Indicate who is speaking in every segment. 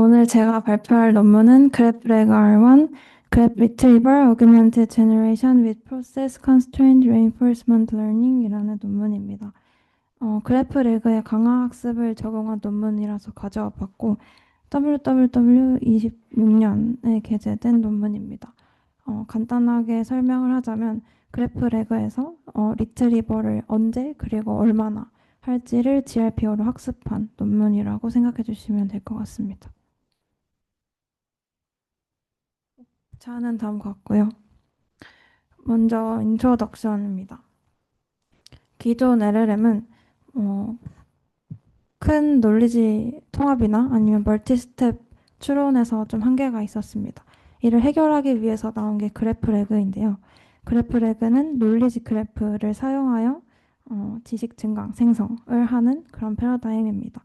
Speaker 1: 오늘 제가 발표할 논문은 grepReg R1, grep retrieval augmented generation with process constrained reinforcement learning이라는 논문입니다. grepreg의 강화 학습을 적용한 논문이라서 가져와 봤고 WWW 26년에 게재된 논문입니다. 간단하게 설명을 하자면 grepreg에서 리트리버를 언제 그리고 얼마나 할지를 GRP어로 학습한 논문이라고 생각해 주시면 될 것 같습니다. 차는 다음 같고요. 먼저 인트로덕션입니다. 기존 LLM은 큰 논리지 통합이나 아니면 멀티스텝 추론에서 좀 한계가 있었습니다. 이를 해결하기 위해서 나온 게 그래프레그인데요. 그래프레그는 논리지 그래프를 사용하여 지식 증강, 생성을 하는 그런 패러다임입니다.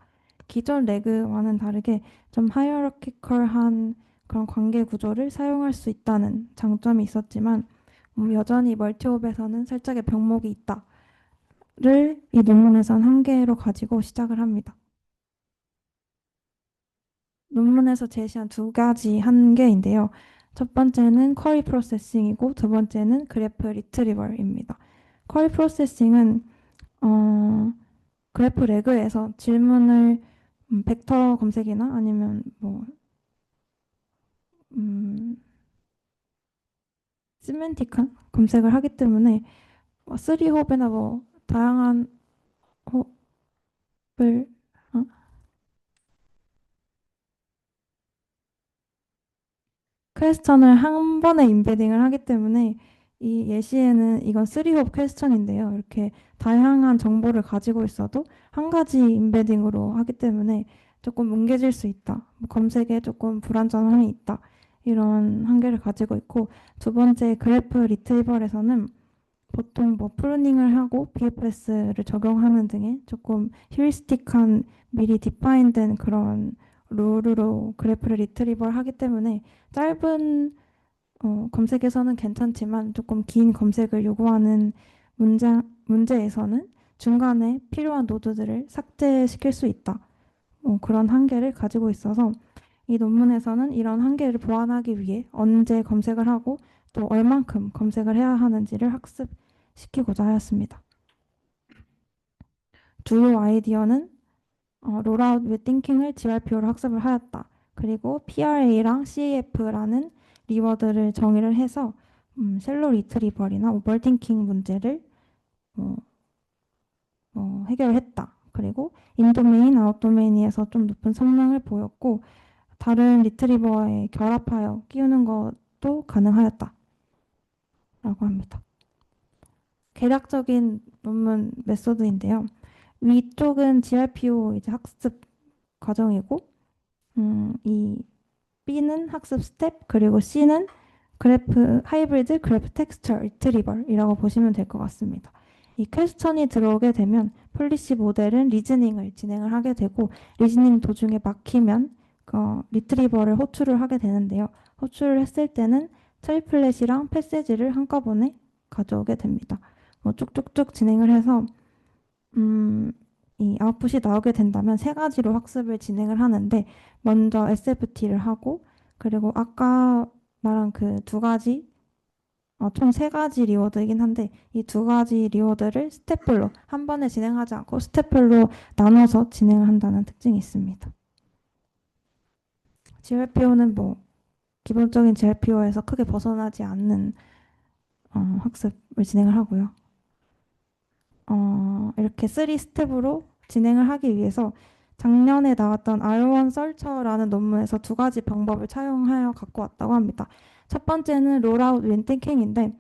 Speaker 1: 기존 레그와는 다르게 좀 하이어러키컬한 그런 관계 구조를 사용할 수 있다는 장점이 있었지만 여전히 멀티옵에서는 살짝의 병목이 있다를 이 논문에선 한계로 가지고 시작을 합니다. 논문에서 제시한 두 가지 한계인데요. 첫 번째는 쿼리 프로세싱이고 두 번째는 그래프 리트리벌입니다. 쿼리 프로세싱은 그래프 레그에서 질문을 벡터 검색이나 아니면 시멘틱한 검색을 하기 때문에 3홉이나 다양한 홉을 퀘스천을 한 번에 임베딩을 하기 때문에 이 예시에는 이건 3홉 퀘스천인데요. 이렇게 다양한 정보를 가지고 있어도 한 가지 임베딩으로 하기 때문에 조금 뭉개질 수 있다. 검색에 조금 불안전함이 있다. 이런 한계를 가지고 있고 두 번째 그래프 리트리버에서는 보통 프루닝을 하고 BFS를 적용하는 등의 조금 휴리스틱한 미리 디파인된 그런 룰으로 그래프를 리트리버를 하기 때문에 짧은 검색에서는 괜찮지만 조금 긴 검색을 요구하는 문제에서는 중간에 필요한 노드들을 삭제시킬 수 있다. 그런 한계를 가지고 있어서 이 논문에서는 이런 한계를 보완하기 위해 언제 검색을 하고 또 얼만큼 검색을 해야 하는지를 학습시키고자 하였습니다. 주요 아이디어는 롤아웃 with thinking을 GRPO로 학습을 하였다. 그리고 PRA랑 CAF라는 리워드를 정의를 해서 셀로 리트리벌이나 오버팅킹 문제를 해결했다. 그리고 인도메인, 아웃도메인에서 좀 높은 성능을 보였고 다른 리트리버에 결합하여 끼우는 것도 가능하였다. 라고 합니다. 개략적인 논문 메소드인데요. 위쪽은 GRPO 이제 학습 과정이고 이 B는 학습 스텝 그리고 C는 그래프 하이브리드 그래프 텍스처 리트리벌이라고 보시면 될 것 같습니다. 이 퀘스천이 들어오게 되면 폴리시 모델은 리즈닝을 진행을 하게 되고 리즈닝 도중에 막히면 리트리버를 호출을 하게 되는데요. 호출을 했을 때는 트리플렛이랑 패세지를 한꺼번에 가져오게 됩니다. 쭉쭉쭉 진행을 해서 이 아웃풋이 나오게 된다면 세 가지로 학습을 진행을 하는데 먼저 SFT를 하고 그리고 아까 말한 그 두 가지 총 세 가지 리워드이긴 한데 이 두 가지 리워드를 스텝별로 한 번에 진행하지 않고 스텝별로 나눠서 진행을 한다는 특징이 있습니다. GRPO는 기본적인 GRPO에서 크게 벗어나지 않는 학습을 진행을 하고요. 이렇게 3스텝으로 진행을 하기 위해서 작년에 나왔던 R1 썰처라는 논문에서 두 가지 방법을 차용하여 갖고 왔다고 합니다. 첫 번째는 롤아웃 윈 띵킹인데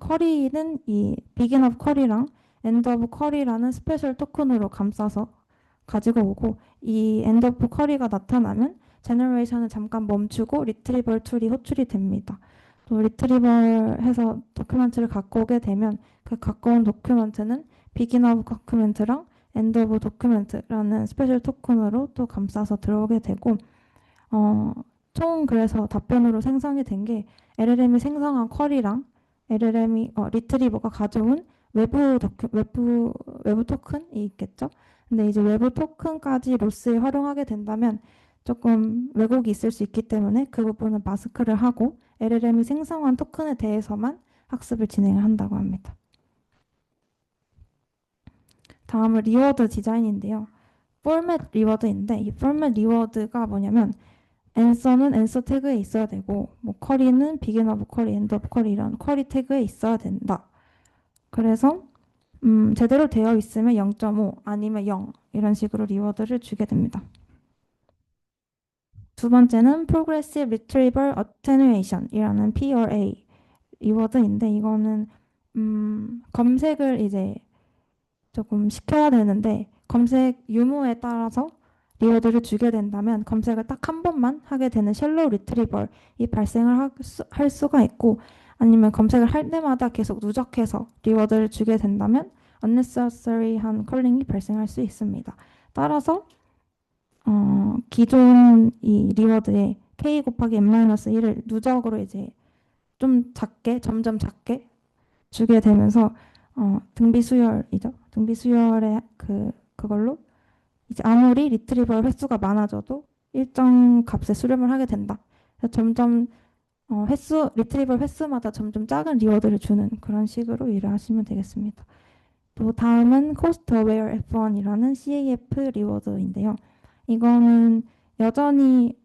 Speaker 1: 쿼리는 이 begin of 쿼리랑 end of 쿼리라는 스페셜 토큰으로 감싸서 가지고 오고 이 end of 쿼리가 나타나면 제너레이션을 잠깐 멈추고 리트리벌 툴이 호출이 됩니다. 또 리트리벌 해서 도큐멘트를 갖고 오게 되면 그 갖고 온 도큐멘트는 begin of document랑 end of document라는 스페셜 토큰으로 또 감싸서 들어오게 되고 총 그래서 답변으로 생성이 된 게 LLM이 생성한 쿼리랑 LLM이 리트리버가 가져온 외부 토큰이 있겠죠. 근데 이제 외부 토큰까지 로스에 활용하게 된다면 조금 왜곡이 있을 수 있기 때문에 그 부분은 마스크를 하고 LLM이 생성한 토큰에 대해서만 학습을 진행을 한다고 합니다. 다음은 리워드 디자인인데요. 포맷 리워드인데 이 포맷 리워드가 뭐냐면 answer는 answer 태그에 있어야 되고 뭐 쿼리는 begin of query, end of query 이런 쿼리 태그에 있어야 된다. 그래서 제대로 되어 있으면 0.5 아니면 0 이런 식으로 리워드를 주게 됩니다. 두 번째는 Progressive Retrieval Attenuation 이라는 PRA 리워드인데 이거는 검색을 이제 조금 시켜야 되는데 검색 유무에 따라서 리워드를 주게 된다면 검색을 딱 한 번만 하게 되는 셜로우 리트리벌이 발생을 할 수가 있고 아니면 검색을 할 때마다 계속 누적해서 리워드를 주게 된다면 unnecessary한 컬링이 발생할 수 있습니다. 따라서 기존 이 리워드에 k 곱하기 n-1을 누적으로 이제 좀 작게 점점 작게 주게 되면서 등비 수열이죠. 등비 수열의 그걸로 이제 아무리 리트리버 횟수가 많아져도 일정 값에 수렴을 하게 된다. 그래서 점점 리트리버 횟수마다 점점 작은 리워드를 주는 그런 식으로 일을 하시면 되겠습니다. 또 다음은 Cost Aware F1이라는 CAF 리워드인데요. 이거는 여전히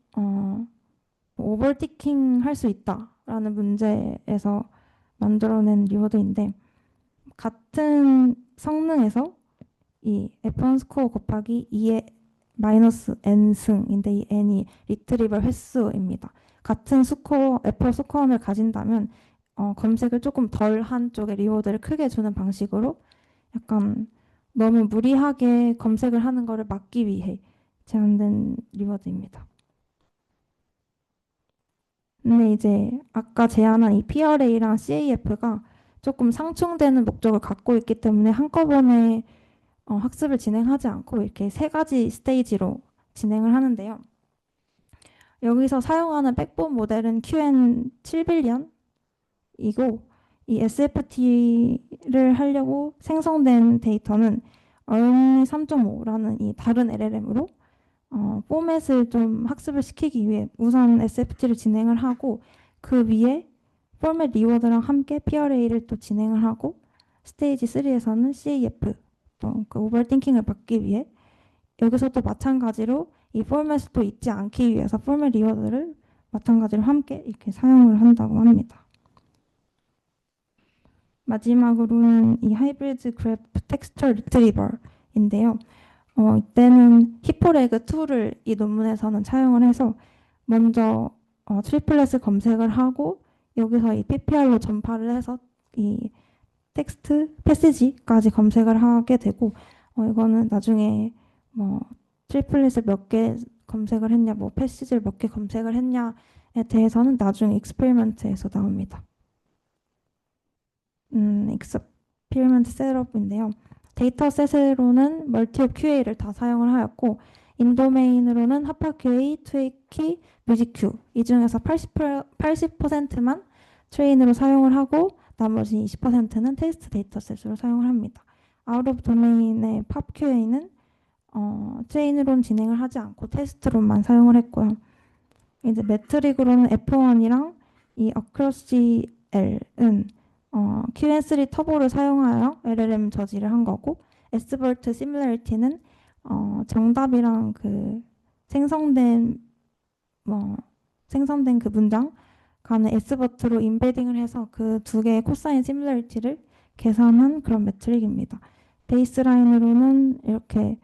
Speaker 1: 오버티킹 할 수 있다라는 문제에서 만들어낸 리워드인데 같은 성능에서 이 F1 스코어 곱하기 2의 마이너스 n승인데 이 n이 리트리버 횟수입니다. 같은 스코어, F 스코어를 가진다면 검색을 조금 덜한 쪽의 리워드를 크게 주는 방식으로 약간 너무 무리하게 검색을 하는 것을 막기 위해 제안된 리워드입니다. 근데 이제 아까 제안한 이 PRA랑 CAF가 조금 상충되는 목적을 갖고 있기 때문에 한꺼번에 학습을 진행하지 않고 이렇게 세 가지 스테이지로 진행을 하는데요. 여기서 사용하는 백본 모델은 QN7빌리언이고 이 SFT를 하려고 생성된 데이터는 EARN 3.5라는 이 다른 LLM으로 포맷을 좀 학습을 시키기 위해 우선 SFT를 진행을 하고 그 위에 포맷 리워드랑 함께 PRA를 또 진행을 하고 스테이지 3에서는 CAF 그 오버띵킹을 막기 위해 여기서도 마찬가지로 이 포맷을 또 잊지 않기 위해서 포맷 리워드를 마찬가지로 함께 이렇게 사용을 한다고 합니다. 마지막으로는 이 하이브리드 그래프 텍스처 리트리버인데요. 이때는 히포레그 2를 이 논문에서는 사용을 해서 먼저 트리플렛을 검색을 하고 여기서 이 PPR로 전파를 해서 이 텍스트 패시지까지 검색을 하게 되고 이거는 나중에 뭐 트리플렛을 몇 개 검색을 했냐 뭐 패시지를 몇 개 검색을 했냐에 대해서는 나중에 익스페리먼트에서 나옵니다. 익스페리먼트 셋업인데요. 데이터셋으로는 멀티옵 QA를 다 사용을 하였고 인도메인으로는 하파 QA, 트웨이키, 뮤직Q 이 중에서 80%만 트레인으로 사용을 하고 나머지 20%는 테스트 데이터셋으로 사용을 합니다. 아웃 오브 도메인의 팝 QA는 트레인으로는 진행을 하지 않고 테스트로만 사용을 했고요. 이제 매트릭으로는 F1이랑 이 Across GL은 QN3 터보를 사용하여 LLM 저지를 한 거고 SBERT 시뮬레이티는 정답이랑 그 생성된 생성된 그 문장 간의 S버트로 인베딩을 해서 그 두 개의 코사인 시뮬레이티를 계산한 그런 매트릭입니다. 베이스라인으로는 이렇게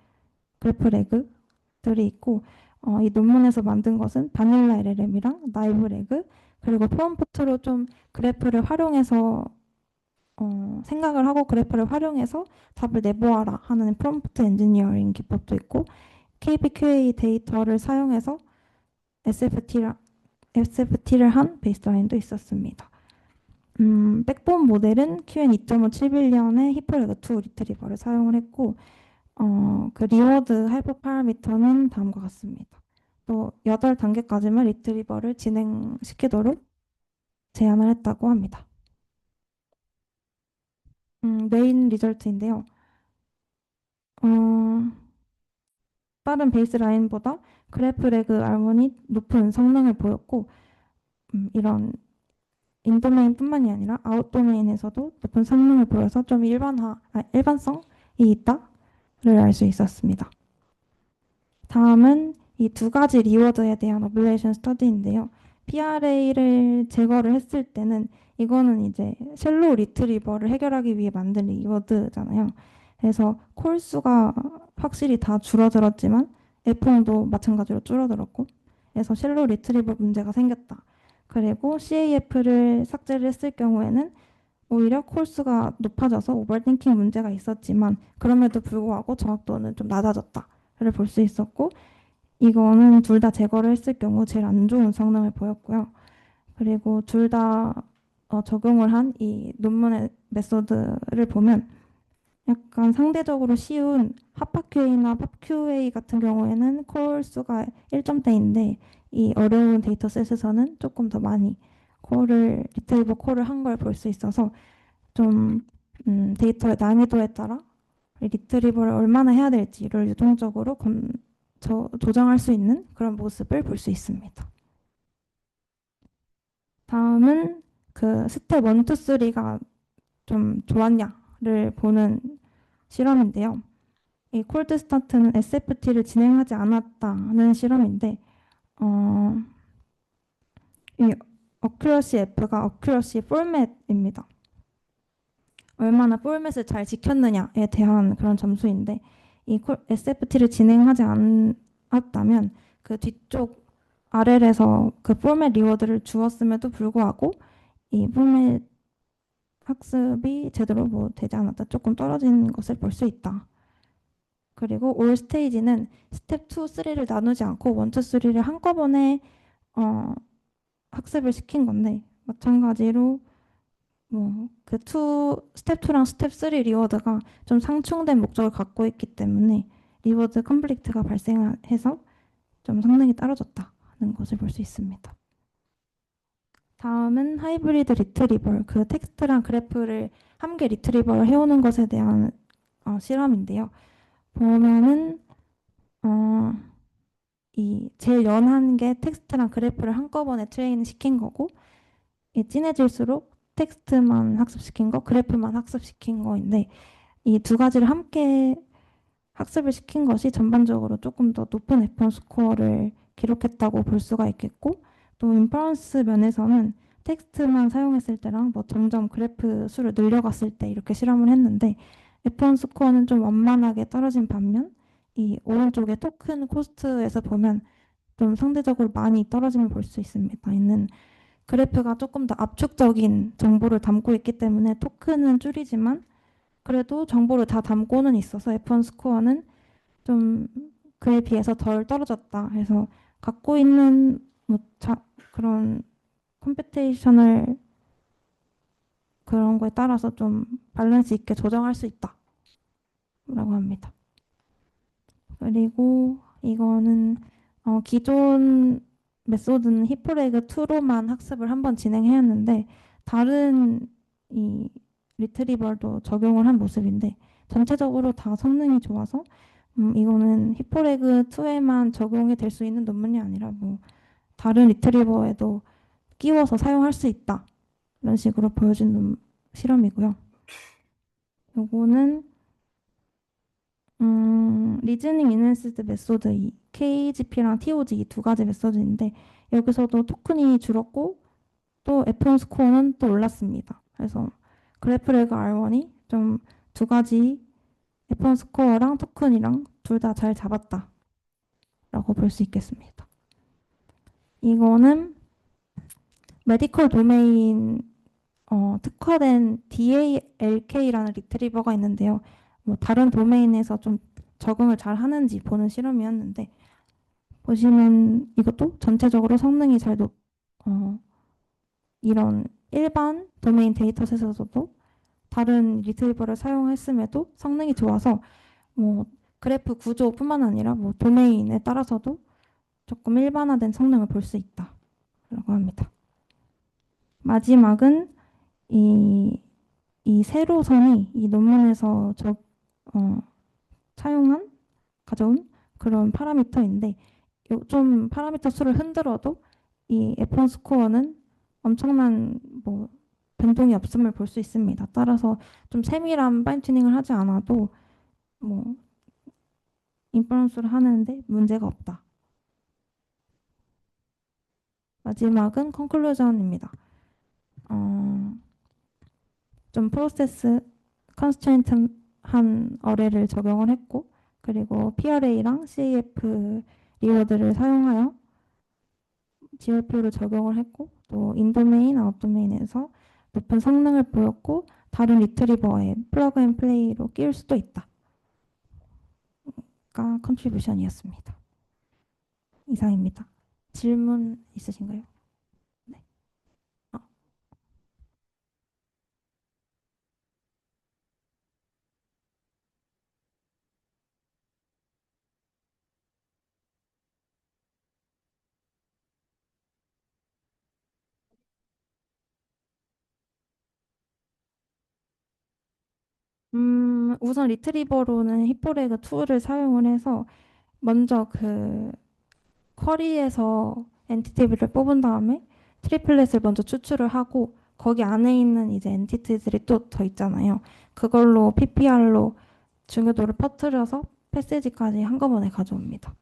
Speaker 1: 그래프 레그들이 있고 이 논문에서 만든 것은 바닐라 LLM이랑 나이브 레그 그리고 프롬프트로 좀 그래프를 활용해서 생각을 하고 그래프를 활용해서 답을 내보아라 하는 프롬프트 엔지니어링 기법도 있고 KBQA 데이터를 사용해서 SFT를 한 베이스라인도 있었습니다. 백본 모델은 QN2.5 7빌리언의 히퍼레그2 리트리버를 사용을 했고 그 리워드 하이퍼 파라미터는 다음과 같습니다. 또 8단계까지만 리트리버를 진행시키도록 제안을 했다고 합니다. 메인 리절트인데요. 어, 다른 베이스라인보다 그래프레그 R1이 높은 성능을 보였고 이런 인도메인뿐만이 아니라 아웃도메인에서도 높은 성능을 보여서 좀 일반성이 있다를 알 수 있었습니다. 다음은 이 두 가지 리워드에 대한 어블레이션 스터디인데요. PRA를 제거를 했을 때는 이거는 이제 쉘로우 리트리버를 해결하기 위해 만든 리워드잖아요. 그래서 콜 수가 확실히 다 줄어들었지만 F도 마찬가지로 줄어들었고 그래서 쉘로우 리트리버 문제가 생겼다. 그리고 CAF를 삭제를 했을 경우에는 오히려 콜 수가 높아져서 오버띵킹 문제가 있었지만 그럼에도 불구하고 정확도는 좀 낮아졌다를 볼 수 있었고 이거는 둘 다 제거를 했을 경우 제일 안 좋은 성능을 보였고요. 그리고 둘 다 적용을 한 이 논문의 메소드를 보면 약간 상대적으로 쉬운 핫파QA나 팝QA 같은 경우에는 콜 수가 1점대인데 이 어려운 데이터셋에서는 조금 더 많이 리트리버 콜을 한 걸 볼 수 있어서 좀 데이터의 난이도에 따라 리트리버를 얼마나 해야 될지를 유동적으로 조정할 수 있는 그런 모습을 볼 수 있습니다. 다음은 그 스텝 1, 2, 3가 좀 좋았냐를 보는 실험인데요. 이 콜드 스타트는 SFT를 진행하지 않았다는 실험인데 이 어큐러시 F가 어큐러시 포맷입니다. 얼마나 포맷을 잘 지켰느냐에 대한 그런 점수인데 이 SFT를 진행하지 않았다면 그 뒤쪽 RL에서 그 포맷 리워드를 주었음에도 불구하고 이 포맷 학습이 제대로 뭐 되지 않았다. 조금 떨어진 것을 볼 수 있다. 그리고 올 스테이지는 스텝 2, 3를 나누지 않고 1, 2, 3를 한꺼번에 학습을 시킨 건데 마찬가지로 그 스텝 2랑 스텝 3 리워드가 좀 상충된 목적을 갖고 있기 때문에 리워드 컴플리트가 발생해서 좀 성능이 떨어졌다는 것을 볼 수 있습니다. 다음은 하이브리드 리트리버, 그 텍스트랑 그래프를 함께 리트리버를 해오는 것에 대한 실험인데요. 보면은 이 제일 연한 게 텍스트랑 그래프를 한꺼번에 트레인 시킨 거고 진해질수록 텍스트만 학습시킨 거, 그래프만 학습시킨 거인데 이 두 가지를 함께 학습을 시킨 것이 전반적으로 조금 더 높은 F1 스코어를 기록했다고 볼 수가 있겠고 또 인퍼런스 면에서는 텍스트만 사용했을 때랑 뭐 점점 그래프 수를 늘려갔을 때 이렇게 실험을 했는데 F1 스코어는 좀 완만하게 떨어진 반면 이 오른쪽에 토큰 코스트에서 보면 좀 상대적으로 많이 떨어짐을 볼 수 있습니다. 있는 그래프가 조금 더 압축적인 정보를 담고 있기 때문에 토큰은 줄이지만 그래도 정보를 다 담고는 있어서 F1 스코어는 좀 그에 비해서 덜 떨어졌다 해서 갖고 있는 그런 컴퓨테이셔널 그런 거에 따라서 좀 밸런스 있게 조정할 수 있다라고 합니다. 그리고 이거는 기존 메소드는 히프레그 2로만 학습을 한번 진행해왔는데 다른 이 리트리버도 적용을 한 모습인데 전체적으로 다 성능이 좋아서 이거는 히프레그 2에만 적용이 될 수 있는 논문이 아니라 뭐 다른 리트리버에도 끼워서 사용할 수 있다 이런 식으로 보여진 실험이고요. 요거는 리즈닝 인핸스드 메소드 이 KGP랑 TOG 이 두 가지 메소드인데 여기서도 토큰이 줄었고 또 F1 스코어는 또 올랐습니다. 그래서 그래프레그 R1이 좀 두 가지 F1 스코어랑 토큰이랑 둘 다 잘 잡았다라고 볼 수 있겠습니다. 이거는 메디컬 도메인 특화된 DALK라는 리트리버가 있는데요. 뭐 다른 도메인에서 좀 적응을 잘 하는지 보는 실험이었는데 보시면 이것도 전체적으로 성능이 이런 일반 도메인 데이터셋에서도 다른 리트리버를 사용했음에도 성능이 좋아서 뭐 그래프 구조뿐만 아니라 뭐 도메인에 따라서도 조금 일반화된 성능을 볼 수 있다라고 합니다. 마지막은 이, 이 세로선이 이 논문에서 어, 가져온 그런 파라미터인데 좀 파라미터 수를 흔들어도 이 F1 스코어는 엄청난 뭐 변동이 없음을 볼 수 있습니다. 따라서 좀 세밀한 파인 튜닝을 하지 않아도 뭐 인퍼런스를 하는데 문제가 없다. 마지막은 컨클루전입니다. 어, 좀 프로세스 컨스트레인트한 어뢰를 적용을 했고 그리고 PRA랑 CAF 리워드를 사용하여 GRPO를 적용을 했고 또 인도메인, 아웃도메인에서 높은 성능을 보였고 다른 리트리버에 플러그 앤 플레이로 끼울 수도 있다. 가 컨트리뷰션이었습니다. 이상입니다. 질문 있으신가요? 네. 어, 우선 리트리버로는 히포레그 2를 사용을 해서 먼저 그 쿼리에서 엔티티를 뽑은 다음에 트리플렛을 먼저 추출을 하고 거기 안에 있는 이제 엔티티들이 또 더 있잖아요. 그걸로 PPR로 중요도를 퍼뜨려서 패시지까지 한꺼번에 가져옵니다.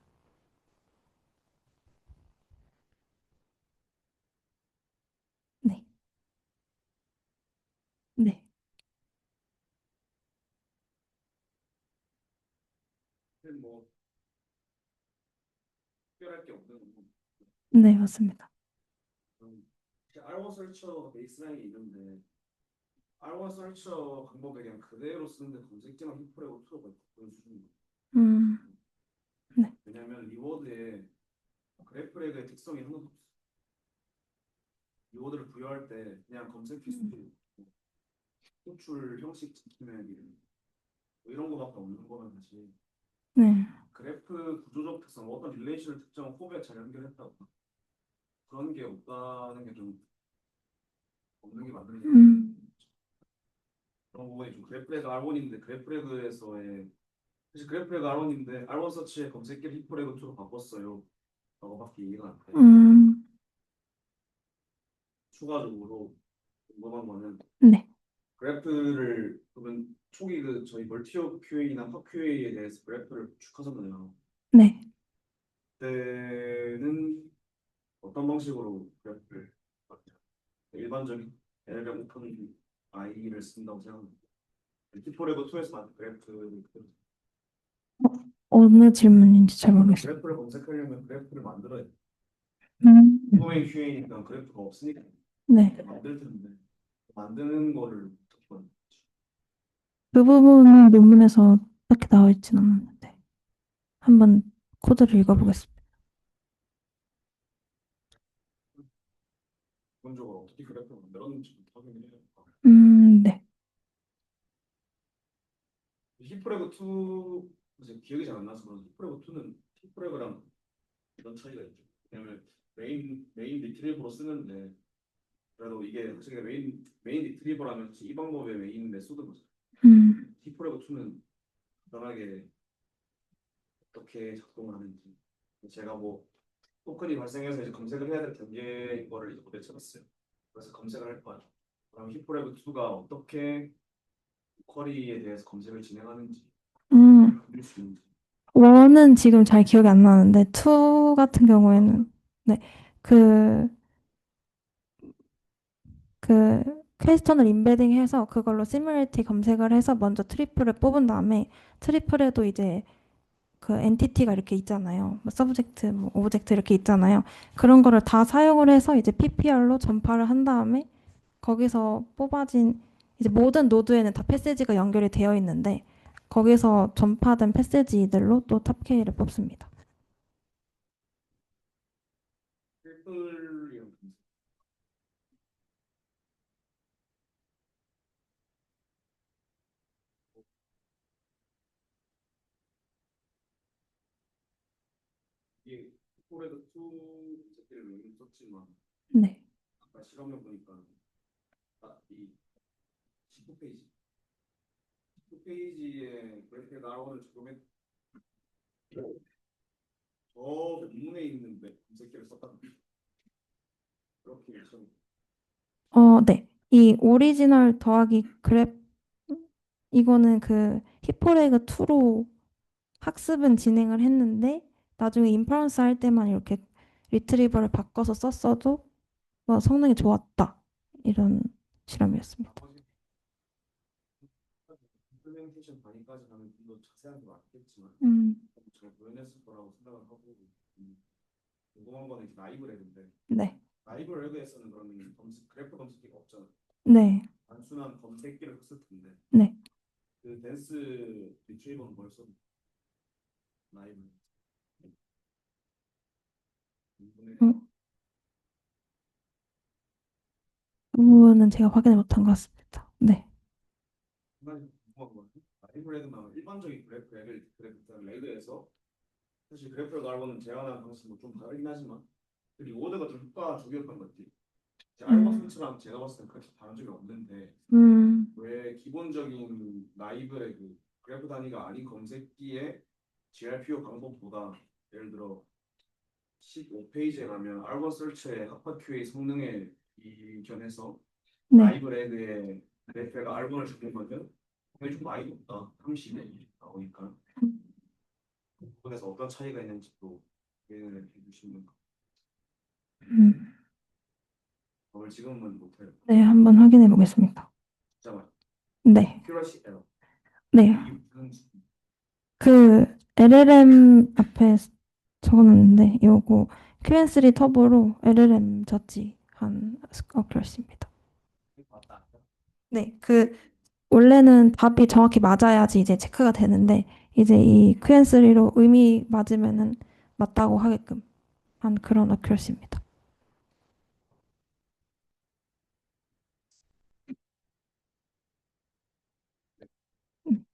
Speaker 1: 네, 네,
Speaker 2: 뭐 특별할 게 없는 거고.
Speaker 1: 네, 맞습니다.
Speaker 2: R1 설처 베이스라인이 있는데 R1 설처 방법에 그냥 그대로 쓰는데 검색지만 히프레고 틀어가 그런 수준인
Speaker 1: 음, 네,
Speaker 2: 왜냐하면 리워드에 그래프렉의 특성이 하나도 없어. 리워드를 부여할 때 그냥 검색 키수도 호출 형식 지키는 뭐 이런 거밖에 없는 거는 사실
Speaker 1: 네,
Speaker 2: 그래프 구조적 특성 어떤 릴레이션을 특정 호흡에 잘 연결했다고 그런 게 없다는 게 좀 없는 게 맞는 게 그런 부분이 좀 그래프레그 R1인데 그래프레그에서의 사실 그래프레그 R1인데 R1 서치의 검색기를 히프레그 2로 바꿨어요. 라고밖에 이해가 안 돼.
Speaker 1: 음,
Speaker 2: 추가적으로 궁금한 거는
Speaker 1: 네,
Speaker 2: 그래프를 그러면 초기 그 저희 멀티어 QA나 팝 QA에 대해서 그래프를 구축하잖아요.
Speaker 1: 네.
Speaker 2: 그때는 어떤 방식으로 그래프를 만들어요? 일반적인 L병 오픈 I를 쓴다고 생각합니다. 히프레그 2에서 만든 그래프를
Speaker 1: 어느 질문인지 잘 모르겠어요.
Speaker 2: 그래프를 검색하려면 그래프를 만들어야 돼.
Speaker 1: 음,
Speaker 2: 도메인 QA니까 그래프가 없으니까
Speaker 1: 네.
Speaker 2: 만들 텐데 만드는 거를 어떻게 만들지?
Speaker 1: 그 부분은 논문에서 딱히 나와 있진 않았는데 한번 코드를 읽어보겠습니다.
Speaker 2: 기본적으로 어떻게 그래프를 만들었는지 확인을 해야 될까?
Speaker 1: 네.
Speaker 2: 히프레그 2 이제 기억이 잘 안 나서 그런지 히프레그 2는 히프레그랑 이런 차이가 있죠. 왜냐면 메인 리트리버로 쓰는데 그래도 이게 솔직히 메인 리트리버라면 이 방법의 메인 메소드인 거죠. 히프레그 2는 간단하게 어떻게 작동을 하는지 제가 뭐 토큰이 발생해서 이제 검색을 해야 될 단계인 거를 이제 고대 쳐봤어요. 그래서 검색을 할 거야. 그럼 히프레그 2가 어떻게 쿼리에 대해서 검색을 진행하는지 만들 수 있는지.
Speaker 1: 원은 지금 잘 기억이 안 나는데, 투 같은 경우에는, 네, 그, 그, 퀘스천을 인베딩해서 그걸로 시뮬레이티 검색을 해서 먼저 트리플을 뽑은 다음에 트리플에도 이제 그 엔티티가 이렇게 있잖아요. 뭐 서브젝트, 뭐 오브젝트 이렇게 있잖아요. 그런 거를 다 사용을 해서 이제 PPR로 전파를 한 다음에 거기서 뽑아진 이제 모든 노드에는 다 패시지가 연결이 되어 있는데 거기서 전파된 패시지들로 또 탑K를 뽑습니다.
Speaker 2: 트리플이랑 이게 히프레그 2 새끼를 여기 썼지만
Speaker 1: 네.
Speaker 2: 아까 실험해 보니까 딱이 19페이지 19페이지에 그래픽 나오는 적용했 본문에 있는 검색기를 썼다. 그렇게 좀
Speaker 1: 네. 이 오리지널 더하기 그래프 이거는 그 히퍼레그 2로 학습은 진행을 했는데 나중에 인퍼런스 할 때만 이렇게 리트리버를 바꿔서 썼어도 성능이 좋았다. 이런 실험이었습니다.
Speaker 2: 나머지 임플멘테이션 단위까지 가면 좀 더 자세하게 맞겠지만
Speaker 1: 음,
Speaker 2: 잘 구현했을 거라고 생각을 하고 궁금한 거는 이제 라이브레그인데
Speaker 1: 네.
Speaker 2: 라이브레그에서는 그러면 그래프 검색기가 없잖아.
Speaker 1: 네.
Speaker 2: 단순한 검색기를 썼을 텐데
Speaker 1: 네.
Speaker 2: 그 댄스 리트리버는 뭘 써? 라이브 이번에
Speaker 1: 어, 그 부분은 제가 확인을 못한 것 같습니다. 네.
Speaker 2: 한 가지 궁금한 거는 라이브레그나 일반적인 레그에서 사실 그래프를 나르고는 제한하는 방식이 뭐좀 다르긴 하지만 그 리워드가 좀 효과적이었던 것 같아요. 제 알고
Speaker 1: 음,
Speaker 2: 설치랑 제가 봤을 때 그렇게 다른 점이 없는데
Speaker 1: 음,
Speaker 2: 왜 기본적인 라이브의 그 그래프 단위가 아닌 검색기의 GRPO 방법보다 예를 들어 15페이지에 가면 알고 설치의 합화 QA 성능에 이견해서
Speaker 1: 네.
Speaker 2: 라이브 레그의 그래프가 알고를 적는 거면 그게 좀 많이 높다. 30에 나오니까 그 부분에서 어떤 차이가 있는지 또 얘기를 해주시면
Speaker 1: 음,
Speaker 2: 오늘 지금은 못해요.
Speaker 1: 네, 한번 확인해 보겠습니다.
Speaker 2: 진짜 많이.
Speaker 1: 네.
Speaker 2: 어큐러시 에러.
Speaker 1: 네.
Speaker 2: 이게 무슨
Speaker 1: 그 LLM 앞에 적어놨는데 요거 QN3 터보로 LLM 저지한 어클러시입니다.
Speaker 2: 맞다.
Speaker 1: 네, 원래는 답이 정확히 맞아야지 이제 체크가 되는데 이제 이 QN3로 의미 맞으면은 맞다고 하게끔 한 그런 어큐러시입니다. 음,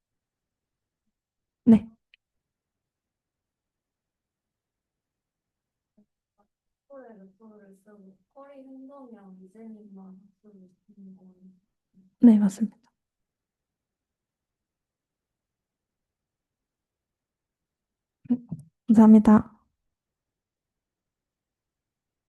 Speaker 1: 네,
Speaker 3: 콜의 레퍼를 쓰고 쿼리 행동이랑 리제닝만 학습을 시키는 거는
Speaker 1: 네, 맞습니다. 감사합니다.